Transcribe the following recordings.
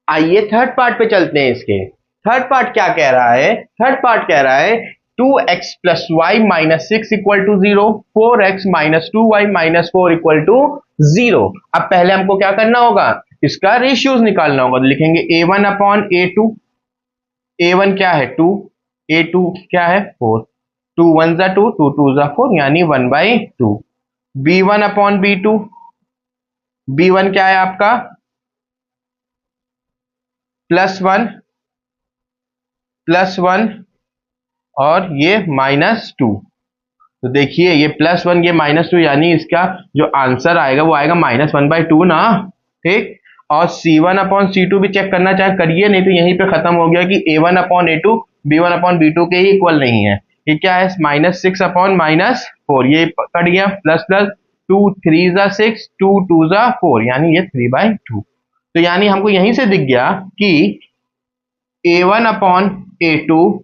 आइए third part पे चलते हैं। इसके थर्ड पार्ट क्या कह रहा है? थर्ड पार्ट कह रहा है 2x plus y minus six equal to zero, 4x minus two y minus four equal to zero. अब पहले हमको क्या करना होगा? इसका रेशियोज निकालना होगा। तो लिखेंगे a1 अपॉन a2। a1 क्या है? 2, a2 क्या है? 4। 2 1 जा 2, 2 2 जा 4, यानी 1/2। b1 अपॉन b2, b1 क्या है आपका? +1 +1 और ये -2। तो देखिए ये +1 ये -2, यानी इसका जो आंसर आएगा वो आएगा -1/2 ना। ठीक। और C1 अपॉन C2 भी चेक करना चाहे करिए, नहीं तो यहीं पे खत्म हो गया कि A1 upon A2 B1 upon B2 के ही इक्वल नहीं है। ये क्या है? -6 अपॉन -4, ये कट गया, प्लस प्लस 2 3 जा 6, 2 2 जा 4, यानी ये 3/2। तो यानी हमको यहीं से दिख गया कि A1 upon A2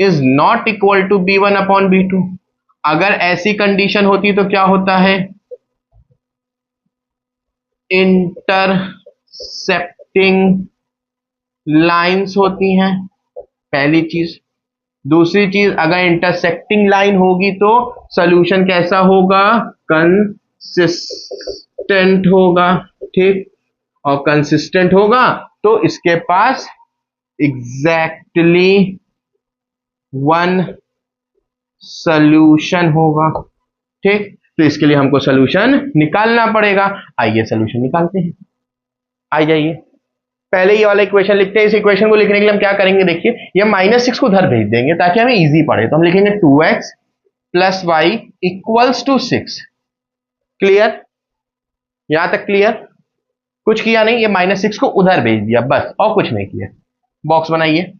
is not equal to B1 upon B2। अगर ऐसी कंडीशन होती तो क्या होता है? इंटरसेप्टिंग लाइंस होती हैं, पहली चीज। दूसरी चीज, अगर इंटरसेक्टिंग लाइन होगी तो सॉल्यूशन कैसा होगा? कंसिस्टेंट होगा। ठीक। और कंसिस्टेंट होगा तो इसके पास एग्जैक्टली वन सॉल्यूशन होगा। ठीक। तो इसके लिए हमको सॉल्यूशन निकालना पड़ेगा। आइए सॉल्यूशन निकालते हैं। आ जाइए, पहले ये वाला इक्वेशन लिखते हैं। इस इक्वेशन को लिखने के लिए हम क्या करेंगे? देखिए ये -6 को उधर भेज देंगे ताकि हमें इजी पड़े। तो हम लिखेंगे 2x plus y equals to 6। Clear? यहां तक क्लियर? कुछ किया नहीं, ये -6 को उधर भेज दिया बस, और कुछ नहीं किया। बॉक्स बनाइए।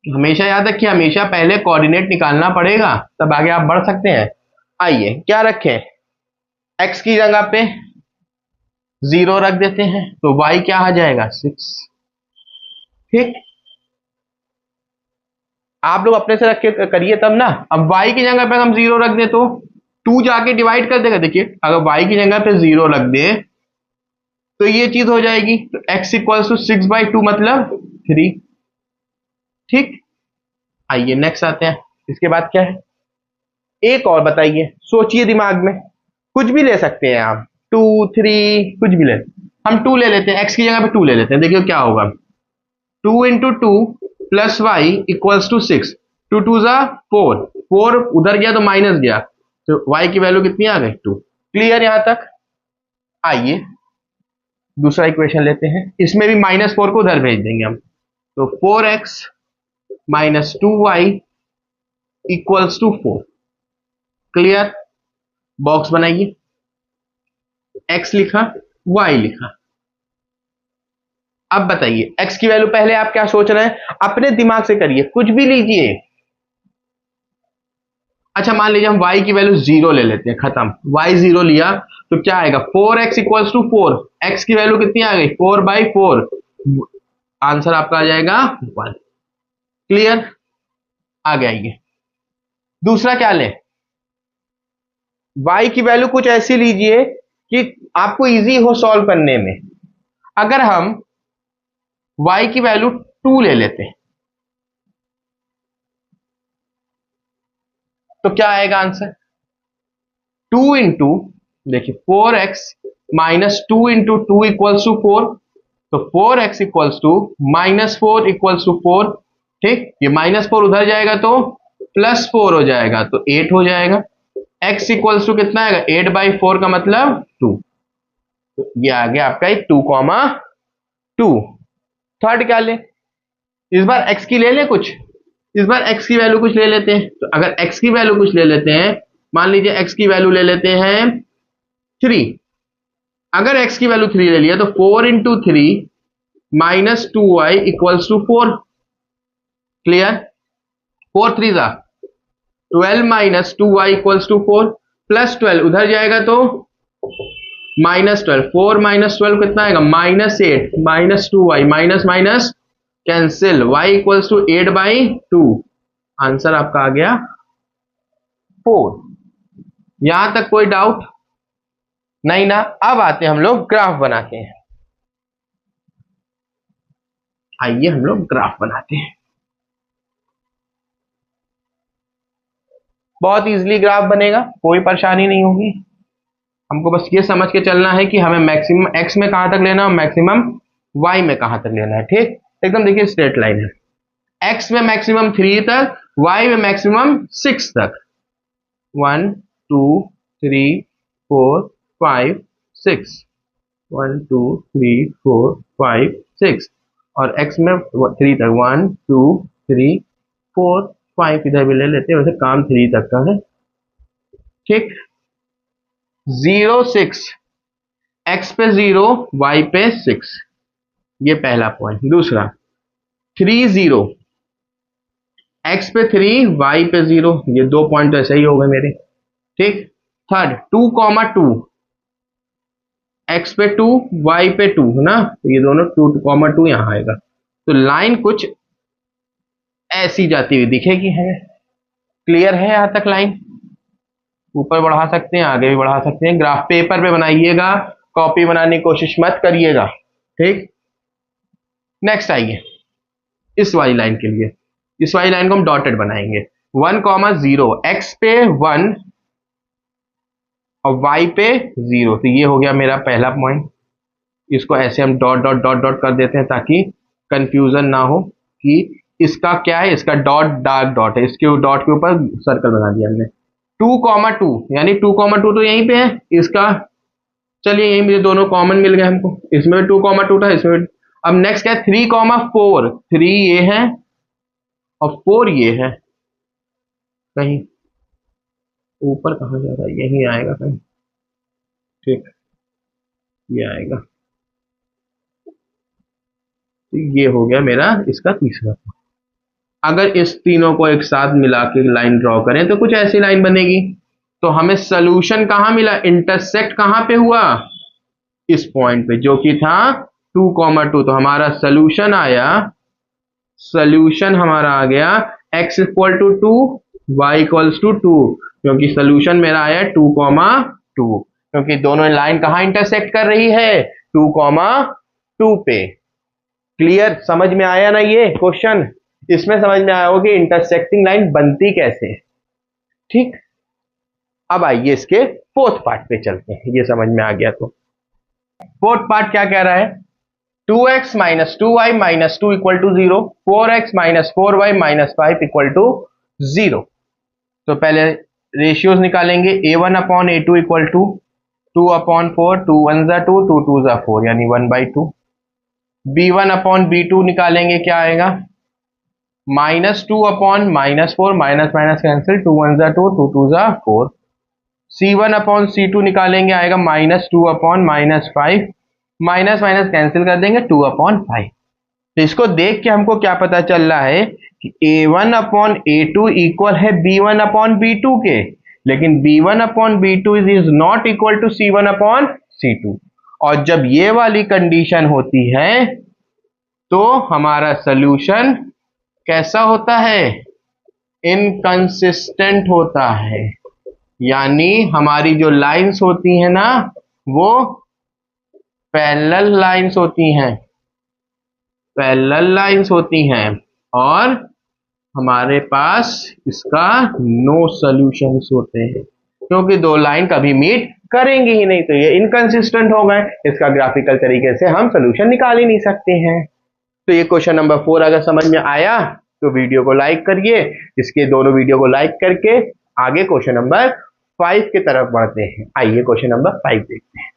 हमेशा याद रखिए, हमेशा पहले कोऑर्डिनेट निकालना पड़ेगा, तब आगे आप बढ़ सकते हैं। आइए क्या रखें? x की जगह पे 0 रख देते हैं, तो y क्या आ जाएगा? 6। ठीक। आप लोग अपने से रख के करिए तब ना। अब y की जगह पे हम 0 रख दें तो 2 जाके डिवाइड कर देगा। देखिए अगर y की जगह पे 0 रख दे तो ये चीज हो जाएगी। तो x इक्वल्स टू 6/2 मतलब 3। ठीक। आइए नेक्स्ट आते हैं। इसके बाद क्या है? एक और बताइए, सोचिए दिमाग में, कुछ भी ले सकते हैं आप, 2 3 कुछ भी ले। हम 2 ले लेते हैं, x की जगह पे 2 ले लेते हैं। देखिए क्या होगा? 2 into 2 plus y equals to 6। 2 2 जा 4, 4 उधर गया तो माइनस गया, तो y की वैल्यू कितनी आ गई? 2। क्लियर यहां तक? आइए दूसरा इक्वेशन लेते हैं। इसमें भी -4 को उधर भेज देंगे हम। तो 4x minus 2y equals to 4। Clear? Box बनाइए। x लिखा, y लिखा। अब बताइए x की वैल्यू, पहले आप क्या सोच रहे हैं? अपने दिमाग से करिए, कुछ भी लीजिए। अच्छा मान लीजिए हम y की वैल्यू 0 ले लेते हैं, खत्म। y 0 लिया तो क्या आएगा? 4x equals to 4। x की वैल्यू कितनी आ गई? 4/4। आंसर आपका आ जाएगा 1। क्लियर? आ गया ये। दूसरा क्या ले? y की वैल्यू कुछ ऐसी लीजिए कि आपको इजी हो सॉल्व करने में। अगर हम y की वैल्यू 2 ले लेते हैं तो क्या आएगा आंसर? 2 इंटू, देखिए 4x minus 2 into 2 equals to 4। तो 4x equals to -4 equals to 4। ठीक। ये -4 उधर जाएगा तो +4 हो जाएगा, तो 8 हो जाएगा। x इक्वल्स टू कितना आएगा? 8/4 का मतलब 2। तो ये आ गया आपका 2,2। थर्ड क्या ले? इस बार x की ले ले कुछ। इस बार x की वैल्यू कुछ ले लेते हैं। तो अगर x की वैल्यू कुछ ले लेते हैं, मान लीजिए x की वैल्यू ले लेते हैं 3। अगर x की वैल्यू 3 ले लिया तो 4 into 3 minus 2y equals to 4। Clear? 4 3 जा 12 minus 2y equals to 4, plus 12 उधर जाएगा तो -12। 4 माइनस 12 कितना आएगा? -8 minus 2y, minus minus cancel, y equals to 8/2। Answer आपका आ गया 4। यहां तक कोई डाउट नहीं ना? अब आते हैं हम लोग ग्राफ बनाते हैं। आइए हम लोग ग्राफ बनाते हैं। बहुत इजीली ग्राफ बनेगा, कोई परेशानी नहीं होगी। हमको बस ये समझ के चलना है कि हमें मैक्सिमम एक्स में कहां तक लेना है, मैक्सिमम वाई में कहां तक लेना है। ठीक, एकदम देखिए स्ट्रेट लाइन है। एक्स में मैक्सिमम 3 तक, वाई में मैक्सिमम 6 तक। 1 2 3 4 5 6, 1 2 3 4 5 6, और एक्स में 3 तक, 1 2 3 4 5, इधर भी ले लेते हैं, वैसे काम 3 तक का है। ठीक, 0 6, एक्स पे 0, वाई पे 6, ये पहला पॉइंट। दूसरा 3 0, एक्स पे 3, वाई पे 0, ये 2 पॉइंट तो ऐसे ही हो गए मेरे। ठीक, थर्ड 2 2, एक्स पे 2, वाई पे 2 है ना, तो ये दोनों 2 2 यहां आएगा। तो लाइन कुछ ऐसी जाती हुई दिखेगी हमें। क्लियर है यहां तक लाइन? ऊपर बढ़ा सकते हैं, आगे भी बढ़ा सकते हैं। ग्राफ पेपर पे बनाइएगा, कॉपी बनाने की कोशिश मत करिएगा। ठीक, नेक्स्ट आइए इस वाली लाइन के लिए। इस वाली लाइन को हम डॉटेड बनाएंगे। 1 0, एक्स पे 1 और वाई पे 0, तो ये हो गया मेरा पहला पॉइंट। इसको ऐसे हम डॉट डॉट डॉट डॉट कर देते हैं ताकि कंफ्यूजन ना हो कि इसका क्या है। इसका डॉट डार्क डॉट है, इसके डॉट के ऊपर सर्कल बना दिया हमने। 2 2, यानी 2 2 तो यहीं पे है इसका। चलिए यही मुझे दोनों कॉमन मिल गए हमको, इसमें 2 2 था, इसमें। अब नेक्स्ट क्या है, 3 4, 3 ये है और 4 ये है। कहीं ऊपर कहाँ जा रहा है, यही आएगा कहीं। ठीक, ये आएगा। तो ये हो गया मेरा इसका तीसरा। अगर इस तीनों को एक साथ मिला के लाइन ड्रॉ करें तो कुछ ऐसी लाइन बनेगी। तो हमें सोल्यूशन कहां मिला, इंटरसेक्ट कहां पे हुआ, इस पॉइंट पे, जो कि था 2 2। तो हमारा सोल्यूशन आया, सोल्यूशन हमारा आ गया x equal to 2, y equals to 2, क्योंकि सोल्यूशन मेरा आया 2 2, क्योंकि दोनों लाइन कहां इंटरसेक्ट कर रही है, 2 2 पे। क्लियर, समझ में आया ना ये क्वेश्चन? इसमें समझ में आया होगा कि इंटरसेक्टिंग लाइन बनती कैसे है। ठीक, अब आइए इसके फोर्थ पार्ट पे चलते हैं। ये समझ में आ गया तो फोर्थ पार्ट क्या कह रहा है, 2x minus 2y minus 2 equal to 0, 4x minus 4y minus 5 equal to 0। तो पहले रेशियोज निकालेंगे, a1 upon a2 equal to 2 upon 4, 2 1 जा 2, 2 2 जा 4, यानी 1/2। b1 अपॉन b2 निकालेंगे, क्या आएगा, minus 2 upon minus 4, minus minus cancel, 2 1 जा 2, 2 2 जा 4। c1 अपॉन c2 निकालेंगे, आएगा minus 2 upon minus 5, minus minus cancel कर देंगे, 2 अपॉन 5। तो इसको देख के हमको क्या पता चल रहा है कि a1 अपॉन a2 इक्वल है b1 अपॉन b2 के, लेकिन b1 upon b2 is not equal to c1 upon c2। और जब ये वाली कंडीशन होती है तो हमारा सोल्यूशन कैसा होता है, इनकंसिस्टेंट होता है। यानी हमारी जो लाइंस होती है ना, वो पैरेलल लाइंस होती हैं, पैरेलल लाइंस होती हैं, और हमारे पास इसका नो सॉल्यूशंस होते हैं, क्योंकि दो लाइन कभी मीट करेंगे ही नहीं, तो ये इनकंसिस्टेंट हो गए। इसका ग्राफिकल तरीके से हम सॉल्यूशन निकाल ही नहीं सकते हैं। तो ये क्वेश्चन नंबर 4 अगर समझ में आया तो वीडियो को लाइक करिए। इसके दोनों वीडियो को लाइक करके आगे क्वेश्चन नंबर 5 की तरफ बढ़ते हैं। आइए क्वेश्चन नंबर 5 देखते हैं।